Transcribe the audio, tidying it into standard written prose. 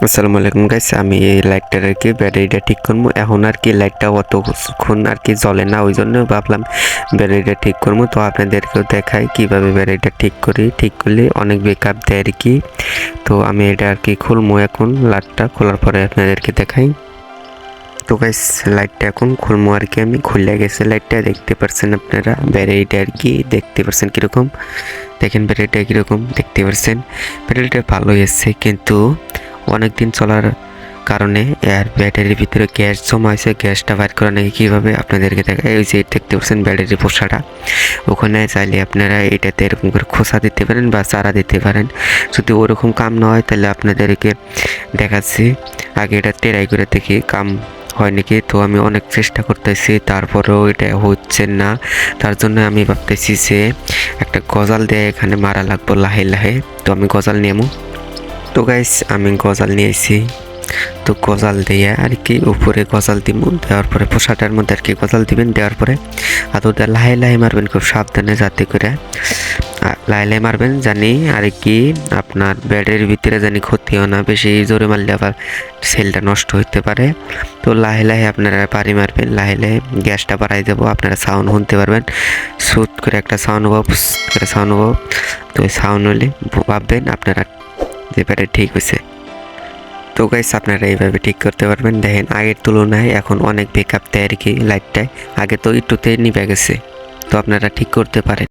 আসসালামু আলাইকুম গাইস, আমি এই লাইটটার আর কি ব্যাটারিটা ঠিক করবো। এখন আর কি লাইটটা অতক্ষণ আর কি জ্বলে না, ওই জন্য ভাবলাম ব্যাটারিটা ঠিক করবো। তো আপনাদেরকেও দেখাই কিভাবে ব্যাটারিটা ঠিক করি। ঠিক করলে অনেক বেকআপ দেয় আর কি। তো আমি এটা আর কি খুলবো, এখন লাইটটা খোলার পরে আপনাদেরকে দেখাই। তো গাইস লাইটটা এখন খুলবো আর কি। আমি খুলে গেছে লাইটটা, দেখতে পাচ্ছেন আপনারা ব্যাটারিটা আর কি, দেখতে পাচ্ছেন কীরকম। দেখেন ব্যাটারিটা কীরকম দেখতে পাচ্ছেন। ব্যাটারিটা ভালোই এসছে, কিন্তু অনেক দিন চলার কারণে এর ব্যাটারির ভিতরে গ্যাস জমা হয়েছে। গ্যাসটা বাইর করা নাকি কীভাবে আপনাদেরকে দেখা, এই যে দেখতে পাচ্ছেন ব্যাটারির পোষাটা, ওখানে চাইলে আপনারা এটাতে এরকম করে খোসা দিতে পারেন বা চারা দিতে পারেন। যদি ওরকম কাম না হয় তাহলে আপনাদেরকে দেখাচ্ছি, আগে এটা ট্রাই করে দেখি কাম হয় নাকি। তো আমি অনেক চেষ্টা করতেছি, তারপরেও এটা হচ্ছে না। তার জন্য আমি ভাবতেছি যে একটা গজাল দিয়ে এখানে মারা লাগবো লাহে লাহে। তো আমি গজাল নেবো। তো গাইস আমি গজাল নিয়েছি। তো গজাল দিয়ে আর কি উপরে গজাল দিব, দেওয়ার পরে পোষাটার মধ্যে আর কি গজাল দিবেন। দেওয়ার পরে হাতটা লাহে লাহে মারবেন, খুব সাবধানে, যাতে করে লাহে লাহে মারবেন জানি আর কি আপনার ব্যাটারির ভিতরে জানি ক্ষতি হয় না। বেশি জোরে মারলে আবার সেলটা নষ্ট হতে পারে। তো লাহে লাহে আপনারা পারি মারবেন, লাহে লাহে গ্যাসটা বাড়াই দেবো। আপনারা সাউন্ড শুনতে পারবেন, সুট করে একটা সাউন্ড হবো, করে সাউন্ড হবো। তো ওই সাউন্ড হলে ভাববেন আপনারা যে ব্যাটারি ঠিক হয়েছে। তো গাইস আপনারা এইভাবে ঠিক করতে পারবেন। দেখেন আগের তুলনায় এখন অনেক বেকআপ দেয় আর কি লাইটটায়, আগে তো একটুতে নিভে গেছে। তো আপনারা ঠিক করতে পারেন।